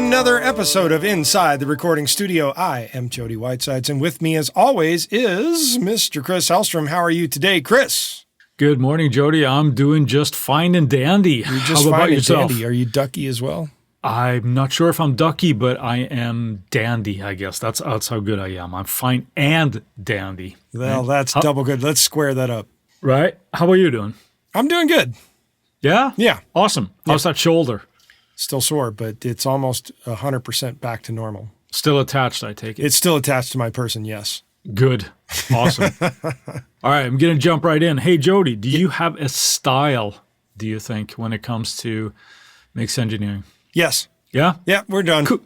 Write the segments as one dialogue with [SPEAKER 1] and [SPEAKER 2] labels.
[SPEAKER 1] another episode of Inside the Recording Studio. I am Jody Whitesides, and with me as always is Mr. Chris Hellstrom. How are you today, Chris?
[SPEAKER 2] Good morning, Jody. I'm doing just fine and dandy.
[SPEAKER 1] You're just
[SPEAKER 2] How
[SPEAKER 1] fine
[SPEAKER 2] about
[SPEAKER 1] and
[SPEAKER 2] yourself?
[SPEAKER 1] dandy. Are you ducky as well?
[SPEAKER 2] I'm not sure if I'm ducky, but I am dandy, I guess. That's how good I am. I'm fine and dandy.
[SPEAKER 1] Well, that's double good. Let's square that up.
[SPEAKER 2] Right? How are you doing?
[SPEAKER 1] I'm doing good.
[SPEAKER 2] Yeah?
[SPEAKER 1] Yeah.
[SPEAKER 2] Awesome. How's that shoulder?
[SPEAKER 1] Still sore, but it's almost 100% back to normal.
[SPEAKER 2] Still attached, I take it.
[SPEAKER 1] It's still attached to my person, yes.
[SPEAKER 2] Good. Awesome. All right, I'm going to jump right in. Hey, Jody, do you have a style, do you think, when it comes to mix engineering?
[SPEAKER 1] Yes.
[SPEAKER 2] Yeah?
[SPEAKER 1] Yeah, we're done.
[SPEAKER 2] Cool.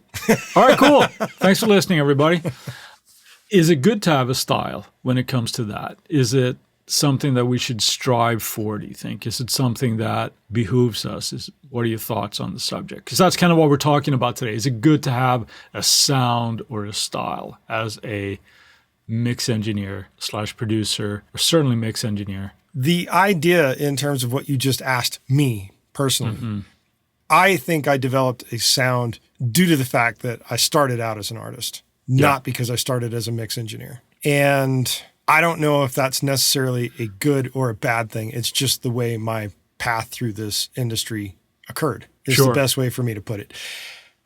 [SPEAKER 2] All right, cool. Thanks for listening, everybody. Is it good to have a style when it comes to that? Is it something that we should strive for, do you think? Is it something that behooves us? What are your thoughts on the subject? Because that's kind of what we're talking about today. Is it good to have a sound or a style as a mix engineer / producer, or certainly mix engineer?
[SPEAKER 1] The idea in terms of what you just asked me personally, I think I developed a sound due to the fact that I started out as an artist, not because I started as a mix engineer. And I don't know if that's necessarily a good or a bad thing. It's just the way my path through this industry occurred. It's the best way for me to put it.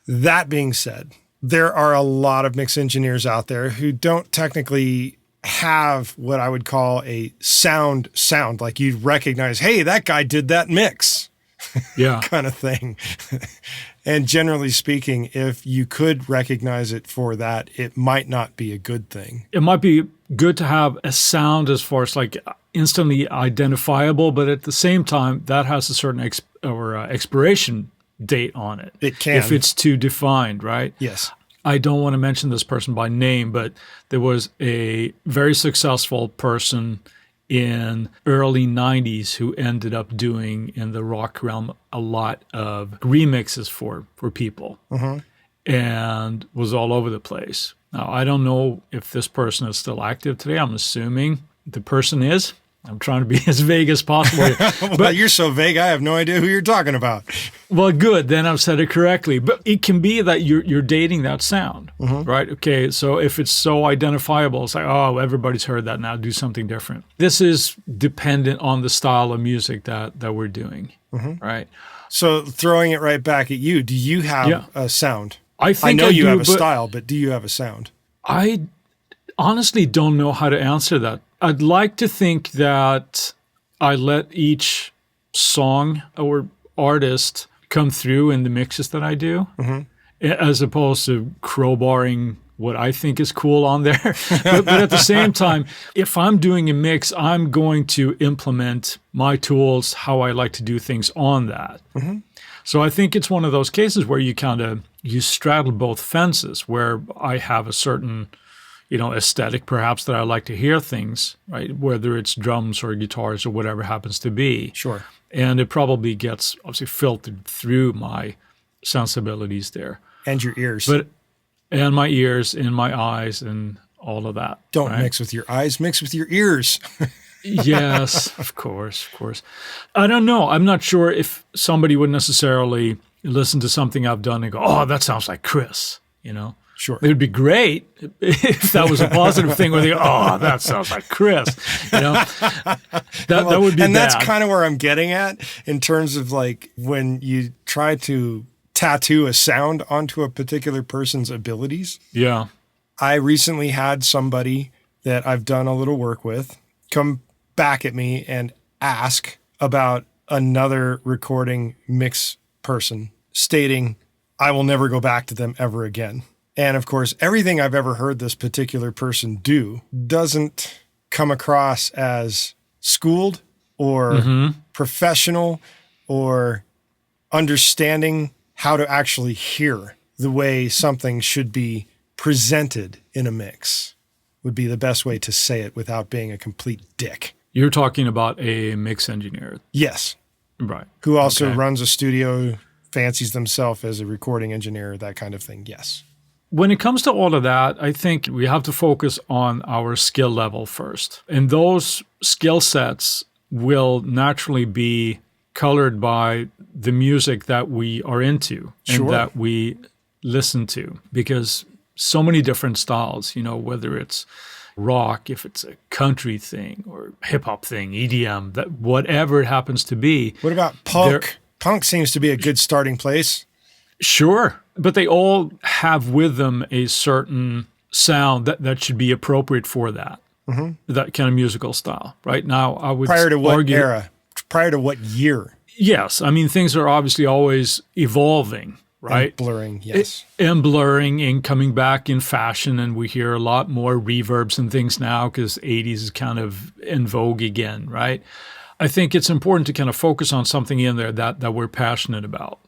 [SPEAKER 1] That being said, there are a lot of mix engineers out there who don't technically have what I would call a sound, like you'd recognize, hey, that guy did that mix.
[SPEAKER 2] Yeah.
[SPEAKER 1] kind of thing. And generally speaking, if you could recognize it for that, it might not be a good thing.
[SPEAKER 2] It might be good to have a sound as far as like instantly identifiable, but at the same time, that has a certain expiration date on it.
[SPEAKER 1] It can.
[SPEAKER 2] If it's too defined, right?
[SPEAKER 1] Yes.
[SPEAKER 2] I don't want to mention this person by name, but there was a very successful person in early 90s who ended up doing in the rock realm a lot of remixes for people and was all over the place. Now, I don't know if this person is still active today. I'm assuming the person is. I'm trying to be as vague as possible.
[SPEAKER 1] But you're so vague, I have no idea who you're talking about.
[SPEAKER 2] Well, good. Then I've said it correctly. But it can be that you're dating that sound, right? Okay, so if it's so identifiable, it's like, oh, everybody's heard that now. Do something different. This is dependent on the style of music that we're doing, right?
[SPEAKER 1] So throwing it right back at you, do you have a sound? I know you have a style, but do you have a sound?
[SPEAKER 2] I honestly don't know how to answer that. I'd like to think that I let each song or artist come through in the mixes that I do, as opposed to crowbarring what I think is cool on there. but at the same time, if I'm doing a mix, I'm going to implement my tools, how I like to do things on that. So I think it's one of those cases where you straddle both fences, where I have a certain aesthetic perhaps that I like to hear things, right? Whether it's drums or guitars or whatever happens to be.
[SPEAKER 1] Sure.
[SPEAKER 2] And it probably gets obviously filtered through my sensibilities there.
[SPEAKER 1] And your ears.
[SPEAKER 2] And my ears and my eyes and all of that.
[SPEAKER 1] Don't mix with your eyes, mix with your ears.
[SPEAKER 2] Yes, of course. I don't know. I'm not sure if somebody would necessarily listen to something I've done and go, oh, that sounds like Chris,
[SPEAKER 1] Sure.
[SPEAKER 2] It would be great if that was a positive thing where they go, oh, that sounds like Chris. That would be
[SPEAKER 1] and
[SPEAKER 2] bad.
[SPEAKER 1] That's kind of where I'm getting at in terms of like when you try to tattoo a sound onto a particular person's abilities.
[SPEAKER 2] Yeah.
[SPEAKER 1] I recently had somebody that I've done a little work with come back at me and ask about another recording mix person, stating, I will never go back to them ever again. And of course, everything I've ever heard this particular person do doesn't come across as schooled or professional or understanding how to actually hear the way something should be presented in a mix would be the best way to say it without being a complete dick.
[SPEAKER 2] You're talking about a mix engineer.
[SPEAKER 1] Yes.
[SPEAKER 2] Right.
[SPEAKER 1] Who also runs a studio, fancies themselves as a recording engineer, that kind of thing. Yes.
[SPEAKER 2] When it comes to all of that, I think we have to focus on our skill level first. And those skill sets will naturally be colored by the music that we are into and that we listen to, because so many different styles, whether it's rock, if it's a country thing or hip hop thing, EDM, that whatever it happens to be.
[SPEAKER 1] What about punk? Punk seems to be a good starting place.
[SPEAKER 2] Sure. But they all have with them a certain sound that should be appropriate for that, that kind of musical style. Right now, I would
[SPEAKER 1] Prior to what
[SPEAKER 2] argue,
[SPEAKER 1] era? Prior to what year?
[SPEAKER 2] Yes. I mean, things are obviously always evolving, right?
[SPEAKER 1] And blurring, yes.
[SPEAKER 2] And blurring and coming back in fashion. And we hear a lot more reverbs and things now because 80s is kind of in vogue again, right? I think it's important to kind of focus on something in there that we're passionate about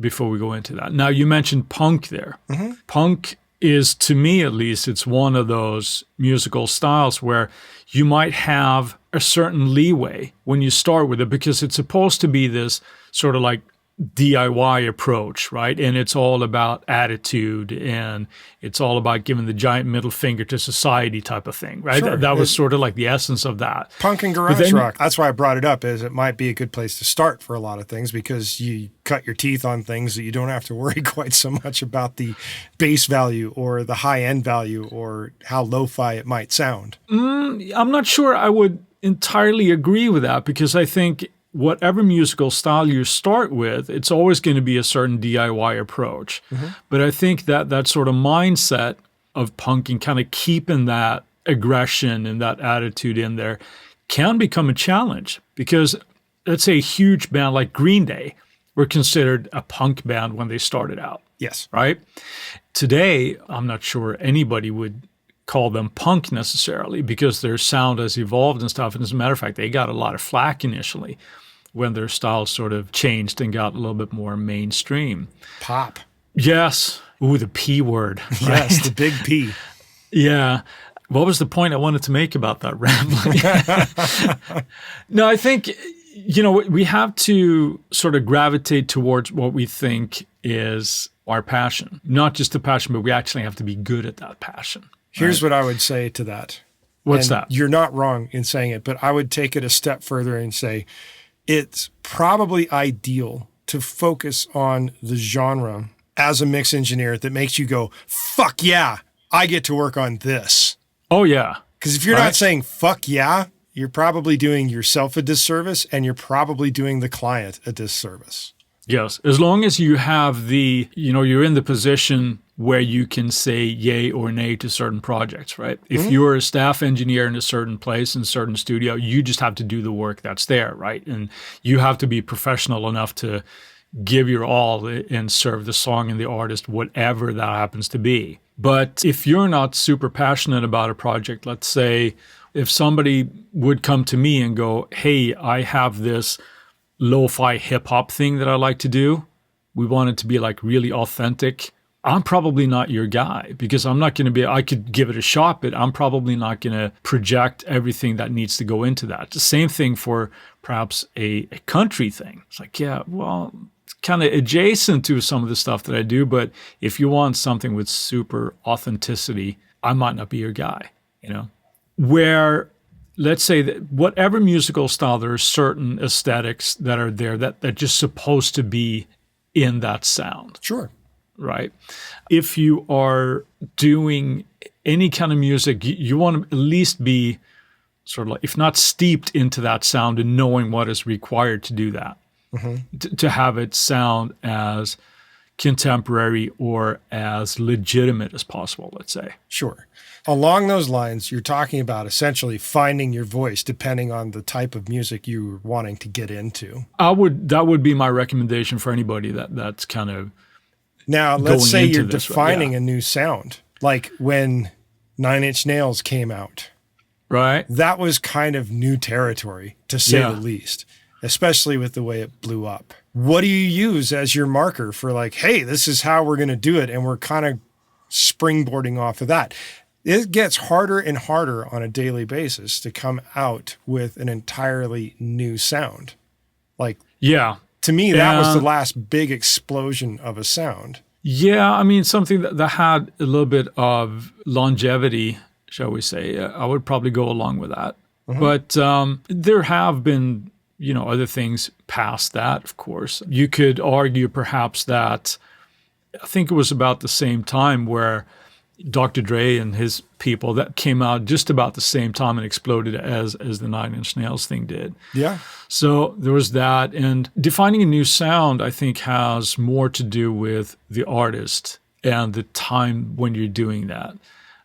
[SPEAKER 2] before we go into that. Now, you mentioned punk there. Punk is, to me at least, it's one of those musical styles where you might have a certain leeway when you start with it because it's supposed to be this sort of like DIY approach, right? And it's all about attitude and it's all about giving the giant middle finger to society type of thing, right?
[SPEAKER 1] Sure.
[SPEAKER 2] That was sort of like the essence of that.
[SPEAKER 1] Punk and garage rock. That's why I brought it up, is it might be a good place to start for a lot of things because you cut your teeth on things that you don't have to worry quite so much about the bass value or the high-end value or how lo-fi it might sound.
[SPEAKER 2] I'm not sure I would entirely agree with that because I think whatever musical style you start with, it's always going to be a certain DIY approach. But I think that sort of mindset of punk and kind of keeping that aggression and that attitude in there can become a challenge because let's say a huge band like Green Day were considered a punk band when they started out.
[SPEAKER 1] Yes.
[SPEAKER 2] Right? Today, I'm not sure anybody would call them punk necessarily because their sound has evolved and stuff. And as a matter of fact, they got a lot of flack initially when their style sort of changed and got a little bit more mainstream.
[SPEAKER 1] Pop.
[SPEAKER 2] Yes. Ooh, the P word.
[SPEAKER 1] Yes,
[SPEAKER 2] right?
[SPEAKER 1] the big P.
[SPEAKER 2] Yeah. What was the point I wanted to make about that rambling? No, I think, we have to sort of gravitate towards what we think is our passion. Not just the passion, but we actually have to be good at that passion.
[SPEAKER 1] Here's what I would say to that.
[SPEAKER 2] What's that?
[SPEAKER 1] You're not wrong in saying it, but I would take it a step further and say it's probably ideal to focus on the genre as a mix engineer that makes you go, fuck yeah, I get to work on this.
[SPEAKER 2] Oh, yeah.
[SPEAKER 1] Because if you're not saying fuck yeah, you're probably doing yourself a disservice and you're probably doing the client a disservice.
[SPEAKER 2] Yes. As long as you have you're in the position where you can say yay or nay to certain projects, right? If you're a staff engineer in a certain place, in a certain studio, you just have to do the work that's there, right? And you have to be professional enough to give your all and serve the song and the artist, whatever that happens to be. But if you're not super passionate about a project, let's say if somebody would come to me and go, hey, I have this lo-fi hip-hop thing that I like to do. We want it to be like really authentic. I'm probably not your guy because I'm not going to I could give it a shot, but I'm probably not going to project everything that needs to go into that. The same thing for perhaps a country thing. It's like, yeah, well, it's kind of adjacent to some of the stuff that I do, but if you want something with super authenticity, I might not be your guy, Where, let's say that whatever musical style, there are certain aesthetics that are there that just supposed to be in that sound.
[SPEAKER 1] Sure.
[SPEAKER 2] Right? If you are doing any kind of music, you want to at least be sort of like, if not steeped into that sound and knowing what is required to do that, to have it sound as contemporary or as legitimate as possible, let's say.
[SPEAKER 1] Sure. Along those lines, you're talking about essentially finding your voice depending on the type of music you're wanting to get into. That
[SPEAKER 2] would be my recommendation for anybody that's kind of
[SPEAKER 1] now, let's say you're defining a new sound, like when 9 Inch Nails came out.
[SPEAKER 2] Right.
[SPEAKER 1] That was kind of new territory, to say the least, especially with the way it blew up. What do you use as your marker for like, hey, this is how we're going to do it, and we're kind of springboarding off of that? It gets harder and harder on a daily basis to come out with an entirely new sound. Like, to me, that was the last big explosion of a sound.
[SPEAKER 2] Yeah, I mean, something that had a little bit of longevity, shall we say. I would probably go along with that. But there have been, other things past that, of course. You could argue perhaps that I think it was about the same time where Dr. Dre and his people that came out just about the same time and exploded as the Nine Inch Nails thing did.
[SPEAKER 1] Yeah.
[SPEAKER 2] So there was that. And defining a new sound, I think, has more to do with the artist and the time when you're doing that.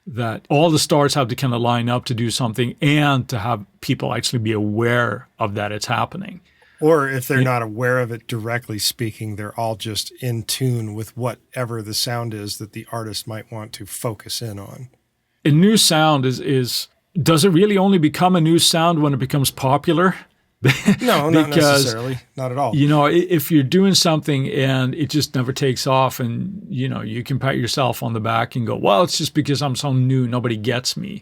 [SPEAKER 2] That all the stars have to kind of line up to do something and to have people actually be aware of that it's happening.
[SPEAKER 1] Or if they're not aware of it directly speaking, they're all just in tune with whatever the sound is that the artist might want to focus in on.
[SPEAKER 2] A new sound is does it really only become a new sound when it becomes popular?
[SPEAKER 1] No, not necessarily. Not at all.
[SPEAKER 2] You know, if you're doing something and it just never takes off and, you know, you can pat yourself on the back and go, well, it's just because I'm so new, nobody gets me.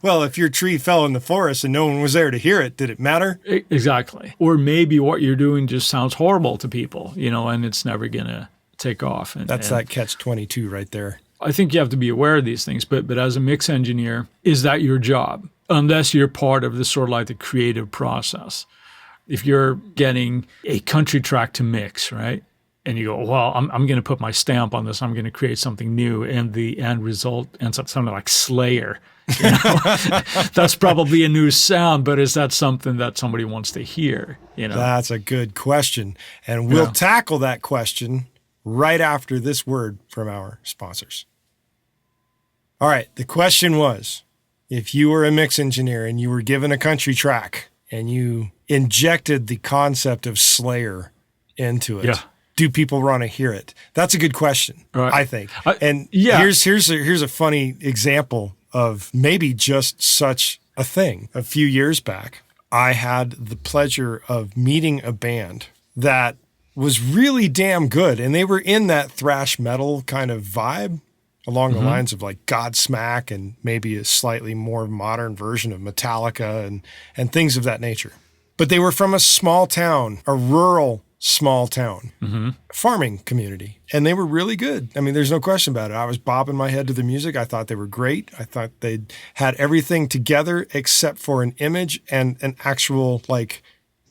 [SPEAKER 1] Well, if your tree fell in the forest and no one was there to hear it, did it matter?
[SPEAKER 2] Exactly. Or maybe what you're doing just sounds horrible to people, you know, and it's never going to take off.
[SPEAKER 1] That's that catch-22 right there.
[SPEAKER 2] I think you have to be aware of these things, but as a mix engineer, is that your job? Unless you're part of the sort of like the creative process. If you're getting a country track to mix, right? And you go, well, I'm going to put my stamp on this. I'm going to create something new. And the end result ends up something like Slayer. You know? That's probably a new sound, but is that something that somebody wants to hear? You know,
[SPEAKER 1] that's a good question. And we'll tackle that question right after this word from our sponsors. All right. The question was, if you were a mix engineer and you were given a country track and you injected the concept of Slayer into it, do people want to hear it? That's a good question, I think. Here's a funny example of maybe just such a thing. A few years back, I had the pleasure of meeting a band that was really damn good, and they were in that thrash metal kind of vibe, along the lines of like Godsmack and maybe a slightly more modern version of Metallica and things of that nature. But they were from a small town, a rural small town, farming community, and they were really good. I mean, there's no question about it. I was bobbing my head to the music. I thought they were great. I thought they had everything together except for an image and an actual like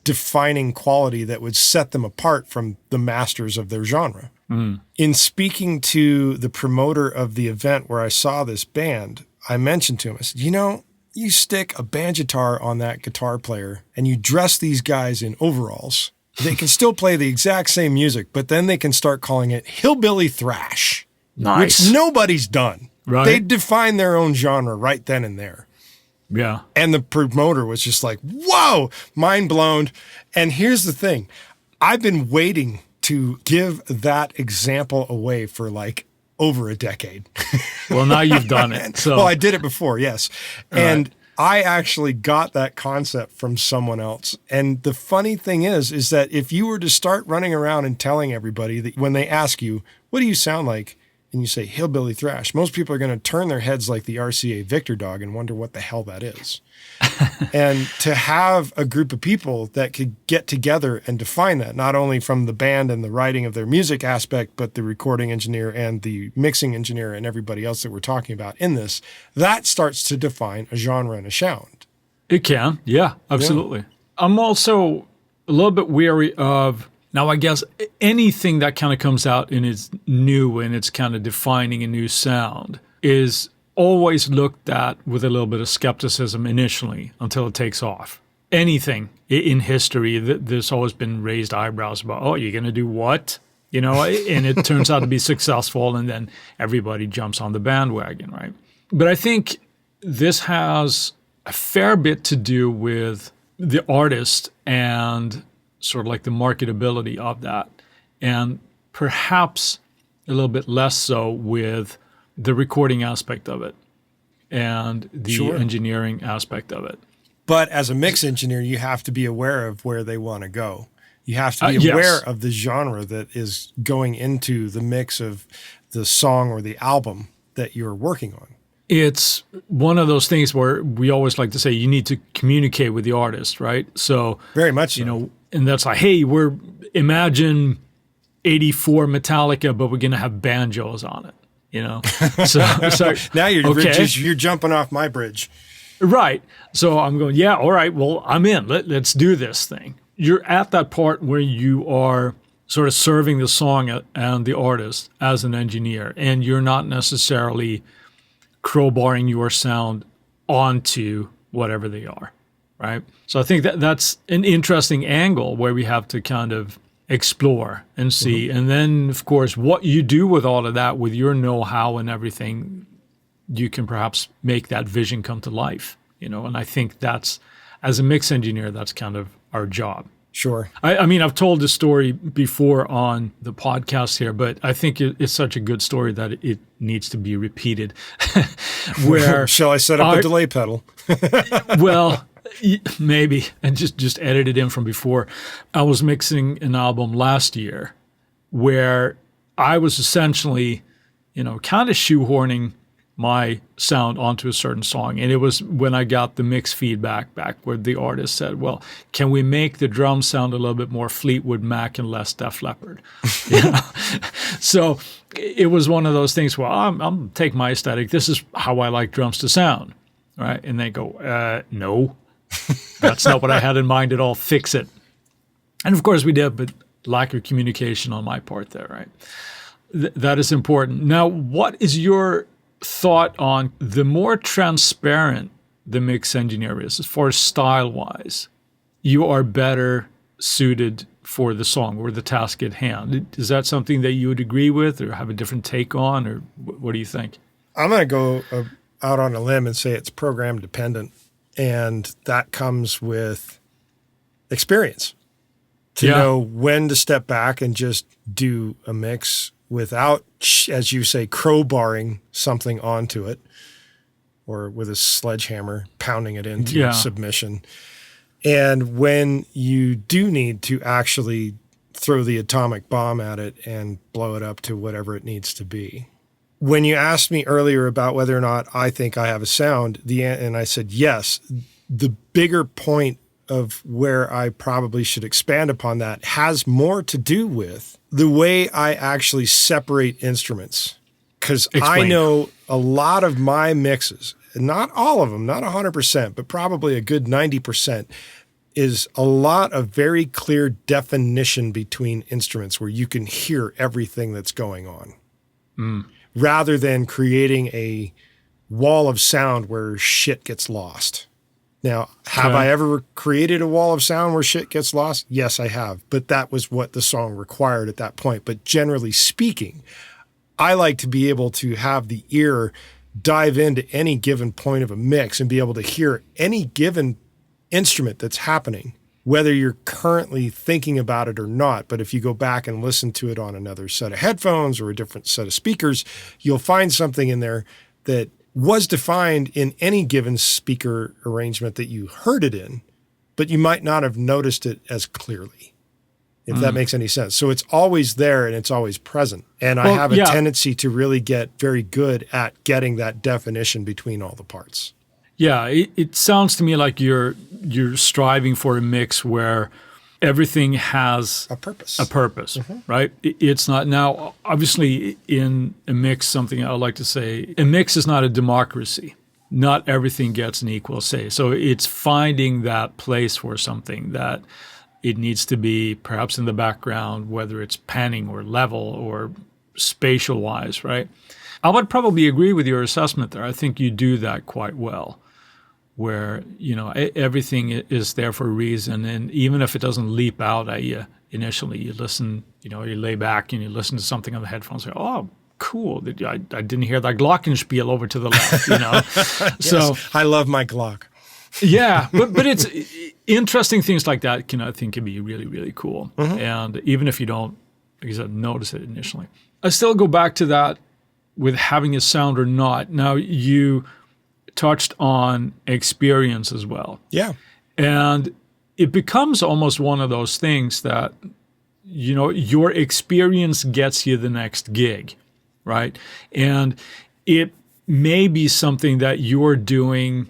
[SPEAKER 1] defining quality that would set them apart from the masters of their genre. In speaking to the promoter of the event where I saw this band, I mentioned to him, I said, you know, you stick a banjitar on that guitar player and you dress these guys in overalls, they can still play the exact same music, but then they can start calling it hillbilly thrash, which nobody's done. Right. They define their own genre right then and there.
[SPEAKER 2] Yeah.
[SPEAKER 1] And the promoter was just like, whoa, mind blown. And here's the thing. I've been waiting to give that example away for like over a decade.
[SPEAKER 2] Well, now you've done it. So.
[SPEAKER 1] Well, I did it before, yes. And I actually got that concept from someone else. And the funny thing is that if you were to start running around and telling everybody that when they ask you, what do you sound like? And you say hillbilly thrash, most people are going to turn their heads like the RCA Victor dog and wonder what the hell that is. And to have a group of people that could get together and define that, not only from the band and the writing of their music aspect, but the recording engineer and the mixing engineer and everybody else that we're talking about in this, that starts to define a genre and a sound.
[SPEAKER 2] It can. Yeah, absolutely. Yeah. I'm also a little bit weary of, now I guess anything that kind of comes out and is new and it's kind of defining a new sound is always looked at with a little bit of skepticism initially until it takes off. Anything in history, there's always been raised eyebrows about, oh, you're going to do what? You know, and it turns out to be successful, and then everybody jumps on the bandwagon, right? But I think this has a fair bit to do with the artist and sort of like the marketability of that, and perhaps a little bit less so with the recording aspect of it and the engineering aspect of it.
[SPEAKER 1] But as a mix engineer, you have to be aware of where they want to go. You have to be aware of the genre that is going into the mix of the song or the album that you're working on.
[SPEAKER 2] It's one of those things where we always like to say you need to communicate with the artist, right? So
[SPEAKER 1] very much so.
[SPEAKER 2] You know, and that's like, hey, imagine 84 Metallica, but we're going to have banjos on it. You know, so
[SPEAKER 1] now you're jumping off my bridge.
[SPEAKER 2] Right. So I'm going, yeah, all right, well, I'm in. Let's do this thing. You're at that part where you are sort of serving the song and the artist as an engineer, and you're not necessarily crowbarring your sound onto whatever they are, right? So I think that's an interesting angle where we have to kind of explore and see. And then, of course, what you do with all of that, with your know-how and everything, you can perhaps make that vision come to life, and I think that's, as a mix engineer, that's kind of our job.
[SPEAKER 1] Sure.
[SPEAKER 2] I mean, I've told this story before on the podcast here, but I think it's such a good story that it needs to be repeated. Where
[SPEAKER 1] shall I set up a delay pedal?
[SPEAKER 2] Well, maybe, and just edit it in from before. I was mixing an album last year where I was essentially, kind of shoehorning my sound onto a certain song. And it was when I got the mix feedback back where the artist said, well, can we make the drum sound a little bit more Fleetwood Mac and less Def Leppard? So it was one of those things, well, I'm take my aesthetic. This is how I like drums to sound, right? And they go, no, that's not what I had in mind at all. Fix it. And of course we did, but lack of communication on my part there, right? That is important. Now, what is your thought on the more transparent the mix engineer is, as far as style-wise, you are better suited for the song or the task at hand? Is that something that you would agree with or have a different take on, or what do you think?
[SPEAKER 1] I'm going to go out on a limb and say it's program dependent, and that comes with experience to know when to step back and just do a mix without, as you say, crowbarring something onto it, or with a sledgehammer pounding it into submission. And when you do need to actually throw the atomic bomb at it and blow it up to whatever it needs to be. When you asked me earlier about whether or not I think I have a sound, and I said yes, the bigger point of where I probably should expand upon that has more to do with the way I actually separate instruments. Because I know a lot of my mixes, not all of them, not 100%, but probably a good 90%, is a lot of very clear definition between instruments where you can hear everything that's going on, rather than creating a wall of sound where shit gets lost. Now, have I ever created a wall of sound where shit gets lost? Yes, I have. But that was what the song required at that point. But generally speaking, I like to be able to have the ear dive into any given point of a mix and be able to hear any given instrument that's happening, whether you're currently thinking about it or not. But if you go back and listen to it on another set of headphones or a different set of speakers, you'll find something in there that was defined in any given speaker arrangement that you heard it in, but you might not have noticed it as clearly, if that makes any sense. So it's always there and it's always present. And I have a tendency to really get very good at getting that definition between all the parts.
[SPEAKER 2] Yeah, it sounds to me like you're striving for a mix where everything has
[SPEAKER 1] a purpose.
[SPEAKER 2] Right? It's not, now, obviously, in a mix, something I like to say, a mix is not a democracy. Not everything gets an equal say. So it's finding that place for something that it needs to be perhaps in the background, whether it's panning or level or spatial-wise, right? I would probably agree with your assessment there. I think you do that quite well, where, everything is there for a reason. And even if it doesn't leap out at you initially, you listen, you lay back and you listen to something on the headphones, say, oh, cool. I didn't hear that glockenspiel over to the left,
[SPEAKER 1] Yes, so I love my Glock.
[SPEAKER 2] Yeah, but it's interesting things like that I think can be really, really cool. And even if you don't, like I said, notice it initially. I still go back to that with having a sound or not. Now, you touched on experience as well. Yeah. And it becomes almost one of those things that, your experience gets you the next gig, right? And it may be something that you're doing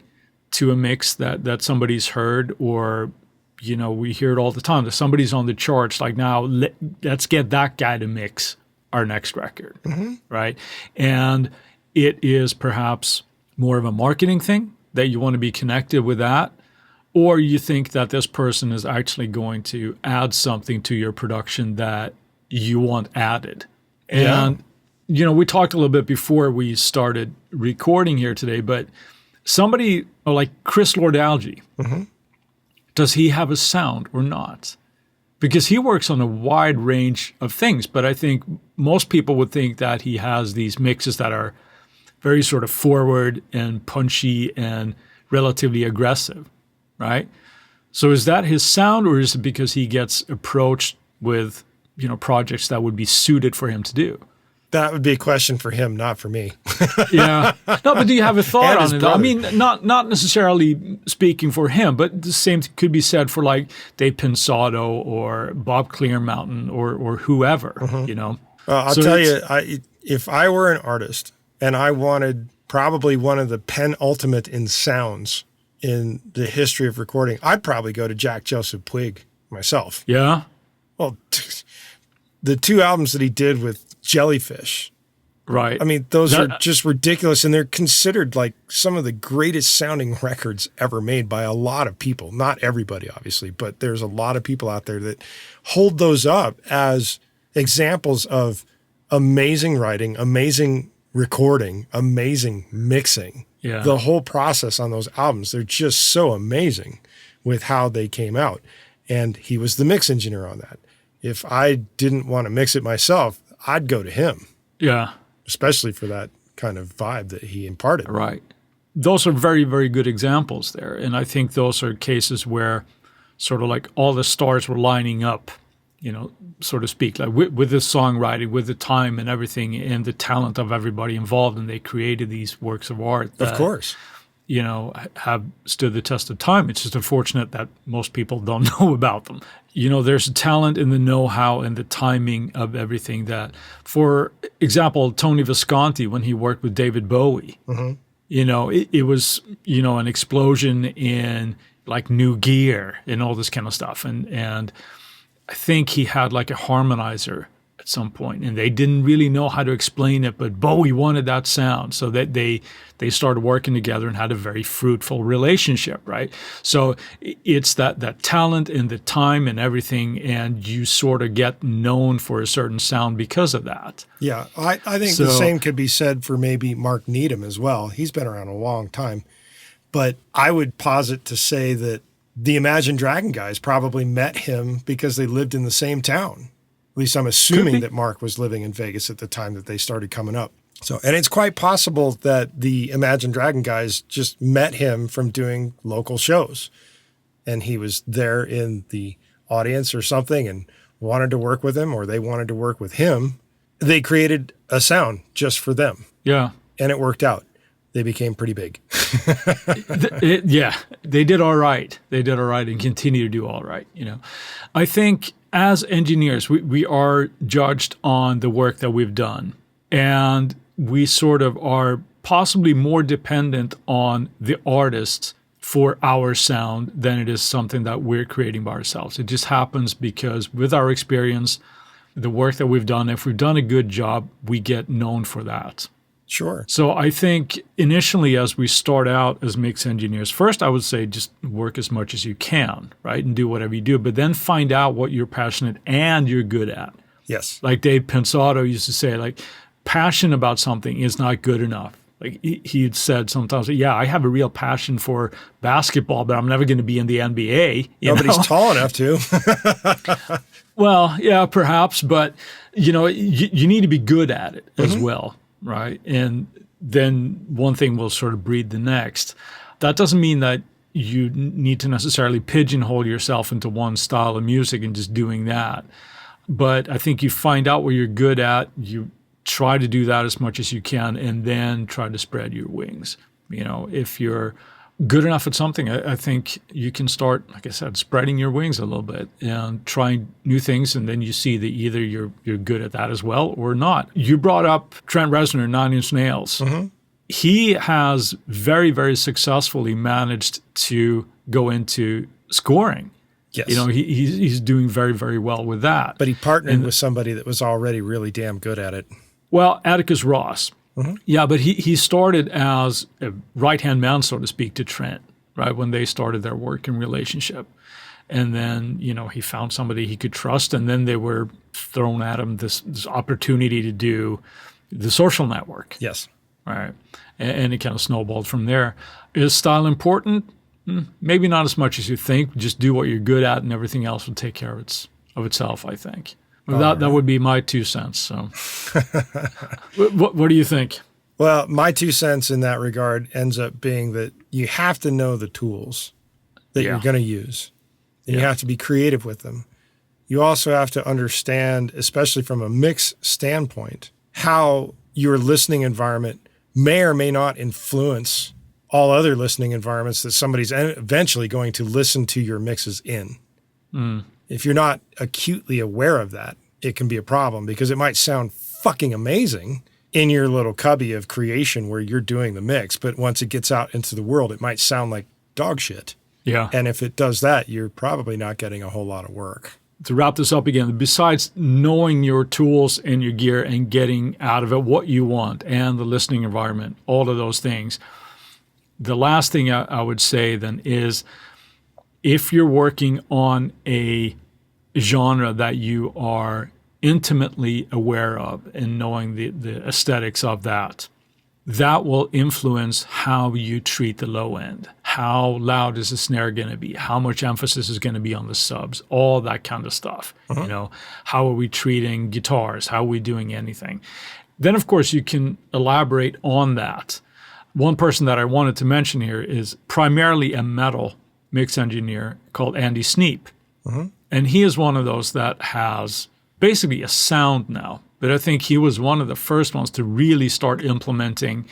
[SPEAKER 2] to a mix that somebody's heard, or, we hear it all the time, that somebody's on the charts, like, now let's get that guy to mix our next record, right? And it is perhaps more of a marketing thing that you want to be connected with that, or you think that this person is actually going to add something to your production that you want added. And, we talked a little bit before we started recording here today, but somebody like Chris Lord-Alge, does he have a sound or not? Because he works on a wide range of things, but I think most people would think that he has these mixes that are very sort of forward and punchy and relatively aggressive, right? So is that his sound, or is it because he gets approached with, projects that would be suited for him to do?
[SPEAKER 1] That would be a question for him, not for me.
[SPEAKER 2] Yeah. No, but do you have a thought on it?
[SPEAKER 1] Brother.
[SPEAKER 2] I mean, not necessarily speaking for him, but the same could be said for like Dave Pinsato or Bob Clearmountain or whoever,
[SPEAKER 1] I'll tell you, if I were an artist and I wanted probably one of the penultimate in sounds in the history of recording, I'd probably go to Jack Joseph Puig myself.
[SPEAKER 2] Yeah.
[SPEAKER 1] Well, the 2 albums that he did with Jellyfish.
[SPEAKER 2] Right.
[SPEAKER 1] I mean, those are just ridiculous, and they're considered like some of the greatest sounding records ever made by a lot of people. Not everybody, obviously, but there's a lot of people out there that hold those up as examples of amazing writing, amazing recording, amazing mixing.
[SPEAKER 2] Yeah.
[SPEAKER 1] The whole process on those albums, they're just so amazing with how they came out. And he was the mix engineer on that. If I didn't want to mix it myself, I'd go to him.
[SPEAKER 2] Yeah.
[SPEAKER 1] Especially for that kind of vibe that he imparted.
[SPEAKER 2] Right. Those are very, very good examples there. And I think those are cases where sort of like all the stars were lining up, so to speak, like with the songwriting, with the time and everything and the talent of everybody involved. And they created these works of art that,
[SPEAKER 1] of course,
[SPEAKER 2] have stood the test of time. It's just unfortunate that most people don't know about them. There's a talent in the know-how and the timing of everything that, for example, Tony Visconti, when he worked with David Bowie, it was, an explosion in like new gear and all this kind of stuff. And I think he had like a harmonizer at some point, and they didn't really know how to explain it, but Bowie wanted that sound, so that they started working together and had a very fruitful relationship, right? So it's that talent and the time and everything, and you sort of get known for a certain sound because of that.
[SPEAKER 1] Yeah, I think the same could be said for maybe Mark Needham as well. He's been around a long time, but I would posit to say that the Imagine Dragon guys probably met him because they lived in the same town. At least I'm assuming that Mark was living in Vegas at the time that they started coming up. So, and it's quite possible that the Imagine Dragon guys just met him from doing local shows. And he was there in the audience or something and wanted to work with him, or they wanted to work with him. They created a sound just for them.
[SPEAKER 2] Yeah.
[SPEAKER 1] And it worked out. They became pretty big.
[SPEAKER 2] They did all right. They did all right and continue to do all right. I think as engineers, we are judged on the work that we've done, and we sort of are possibly more dependent on the artist for our sound than it is something that we're creating by ourselves. It just happens because with our experience, the work that we've done, if we've done a good job, we get known for that.
[SPEAKER 1] Sure.
[SPEAKER 2] So I think initially as we start out as mix engineers, first I would say just work as much as you can, right? And do whatever you do, but then find out what you're passionate and you're good at.
[SPEAKER 1] Yes.
[SPEAKER 2] Like Dave Pinsato used to say, like, passion about something is not good enough. Like he'd said sometimes, yeah, I have a real passion for basketball, but I'm never going to be in the NBA.
[SPEAKER 1] Nobody's tall enough to.
[SPEAKER 2] Well, yeah, perhaps, but you need to be good at it as well. Right. And then one thing will sort of breed the next. That doesn't mean that you need to necessarily pigeonhole yourself into one style of music and just doing that. But I think you find out what you're good at, you try to do that as much as you can, and then try to spread your wings. If you're good enough at something, I think you can start, like I said, spreading your wings a little bit and trying new things, and then you see that either you're good at that as well or not. You brought up Trent Reznor, 9 Inch Nails. He has very, very successfully managed to go into scoring.
[SPEAKER 1] Yes.
[SPEAKER 2] He's doing very, very well with that.
[SPEAKER 1] But he partnered with somebody that was already really damn good at it.
[SPEAKER 2] Well, Atticus Ross. Yeah, but he started as a right-hand man, so to speak, to Trent, right, when they started their working relationship. And then, he found somebody he could trust, and then they were thrown at him this opportunity to do the social network.
[SPEAKER 1] Yes.
[SPEAKER 2] Right. And it kind of snowballed from there. Is style important? Maybe not as much as you think. Just do what you're good at, and everything else will take care of itself, I think. That would be my 2 cents. So, what do you think?
[SPEAKER 1] Well, my 2 cents in that regard ends up being that you have to know the tools that you're going to use. And you have to be creative with them. You also have to understand, especially from a mix standpoint, how your listening environment may or may not influence all other listening environments that somebody's eventually going to listen to your mixes in. If you're not acutely aware of that, it can be a problem because it might sound fucking amazing in your little cubby of creation where you're doing the mix. But once it gets out into the world, it might sound like dog shit.
[SPEAKER 2] Yeah.
[SPEAKER 1] And if it does that, you're probably not getting a whole lot of work.
[SPEAKER 2] To wrap this up again, besides knowing your tools and your gear and getting out of it what you want and the listening environment, all of those things, the last thing I would say then is if you're working on a genre that you are intimately aware of and knowing the aesthetics of that, that will influence how you treat the low end. How loud is the snare going to be? How much emphasis is going to be on the subs? All that kind of stuff. You know, how are we treating guitars? How are we doing anything? Then, of course, you can elaborate on that. One person that I wanted to mention here is primarily a metal mix engineer called Andy Sneap. And he is one of those that has basically a sound now. But I think he was one of the first ones to really start implementing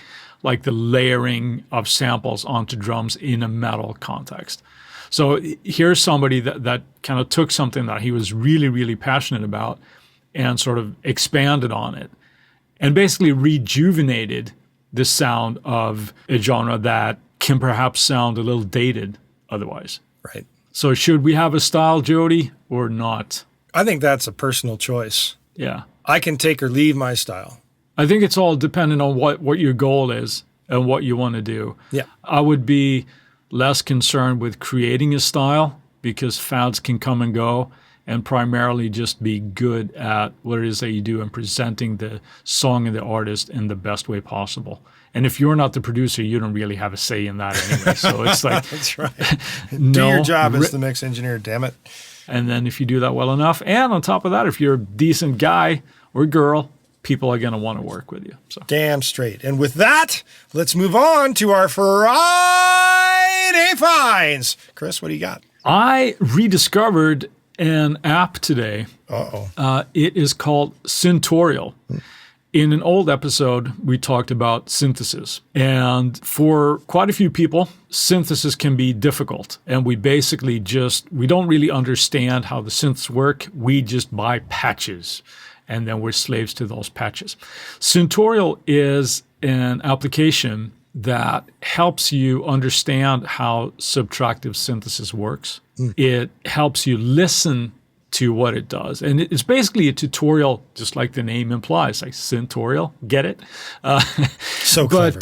[SPEAKER 2] like the layering of samples onto drums in a metal context. So here's somebody that kind of took something that he was really, really passionate about and sort of expanded on it and basically rejuvenated the sound of a genre that can perhaps sound a little dated otherwise.
[SPEAKER 1] Right.
[SPEAKER 2] So should we have a style, Jody, or not?
[SPEAKER 1] I think that's a personal choice.
[SPEAKER 2] Yeah.
[SPEAKER 1] I can take or leave my style.
[SPEAKER 2] I think it's all dependent on what your goal is and what you want to do.
[SPEAKER 1] Yeah.
[SPEAKER 2] I would be less concerned with creating a style because fads can come and go, and primarily just be good at what it is that you do and presenting the song and the artist in the best way possible. And if you're not the producer, you don't really have a say in that anyway. So it's like,
[SPEAKER 1] that's right. Do your job as the mix engineer, damn it.
[SPEAKER 2] And then if you do that well enough, and on top of that, if you're a decent guy or girl, people are going to want to work with you. So
[SPEAKER 1] damn straight. And with that, let's move on to our Friday finds. Chris, what do you got?
[SPEAKER 2] I rediscovered an app today.
[SPEAKER 1] Uh-oh.
[SPEAKER 2] It is called Syntorial. In an old episode, we talked about synthesis. And for quite a few people, synthesis can be difficult. And we basically we don't really understand how the synths work. We just buy patches. And then we're slaves to those patches. Syntorial is an application that helps you understand how subtractive synthesis works. It helps you listen to what it does. And it's basically a tutorial, just like the name implies, like Syntorial. Get it?
[SPEAKER 1] So clever.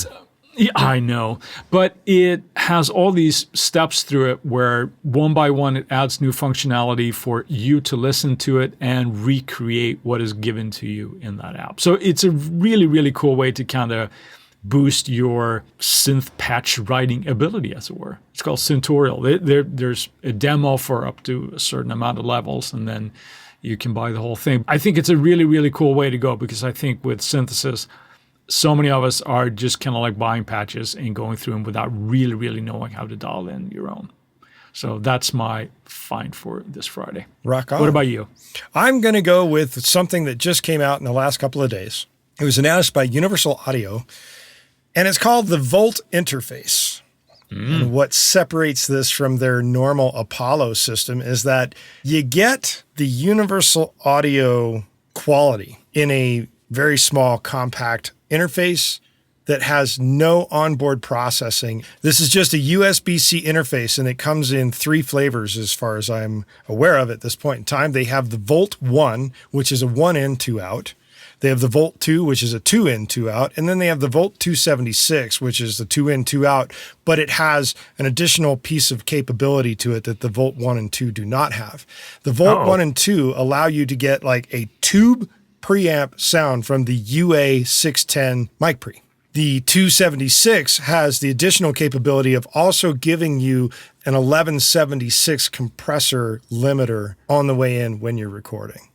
[SPEAKER 2] Yeah, I know. But it has all these steps through it where one by one it adds new functionality for you to listen to it and recreate what is given to you in that app. So it's a really, really cool way to kind of boost your synth patch writing ability, as it were. It's called Syntorial. There's a demo for up to a certain amount of levels, and then you can buy the whole thing. I think it's a really, really cool way to go because I think with synthesis, so many of us are just kind of like buying patches and going through them without really, really knowing how to dial in your own. So that's my find for this Friday.
[SPEAKER 1] Rock on.
[SPEAKER 2] What about you?
[SPEAKER 1] I'm going to go with something that just came out in the last couple of days. It was announced by Universal Audio, and it's called the Volt Interface. And what separates this from their normal Apollo system is that you get the Universal Audio quality in a very small, compact interface that has no onboard processing. This is just a USB-C interface, and it comes in 3 flavors as far as I'm aware of at this point in time. They have the Volt 1, which is a 1 in, 2 out. They have the Volt 2, which is a 2 in, 2 out. And then they have the Volt 276, which is the 2 in, 2 out. But it has an additional piece of capability to it that the Volt 1 and 2 do not have. The Volt 1 and 2 allow you to get like a tube preamp sound from the UA 610 mic pre. The 276 has the additional capability of also giving you an 1176 compressor limiter on the way in when you're recording.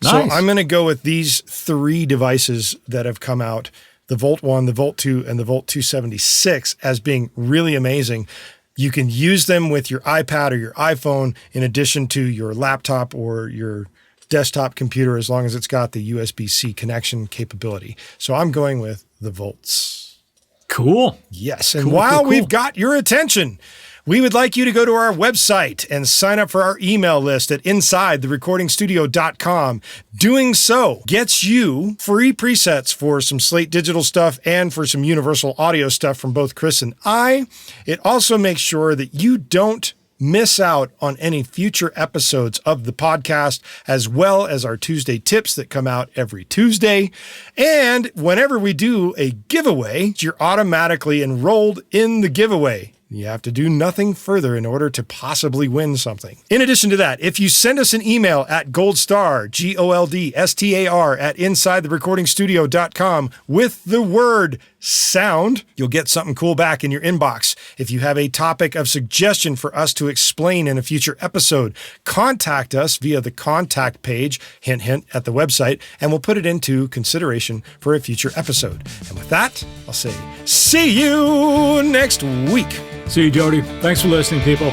[SPEAKER 1] Nice. So I'm going to go with these 3 devices that have come out, the Volt 1, the Volt 2, and the Volt 276 as being really amazing. You can use them with your iPad or your iPhone in addition to your laptop or your desktop computer as long as it's got the USB-C connection capability. So I'm going with the Volts.
[SPEAKER 2] Cool.
[SPEAKER 1] Yes. And while we've got your attention, we would like you to go to our website and sign up for our email list at insidetherecordingstudio.com. Doing so gets you free presets for some Slate Digital stuff and for some Universal Audio stuff from both Chris and I. It also makes sure that you don't miss out on any future episodes of the podcast, as well as our Tuesday tips that come out every Tuesday. And whenever we do a giveaway, you're automatically enrolled in the giveaway. You have to do nothing further in order to possibly win something. In addition to that, if you send us an email at goldstar, GOLDSTAR, at insidetherecordingstudio.com with the word sound, you'll get something cool back in your inbox. If you have a topic of suggestion for us to explain in a future episode, contact us via the contact page, hint, hint, at the website, and we'll put it into consideration for a future episode. And with that, I'll say, see you next week.
[SPEAKER 2] See you, Jody. Thanks for listening, people.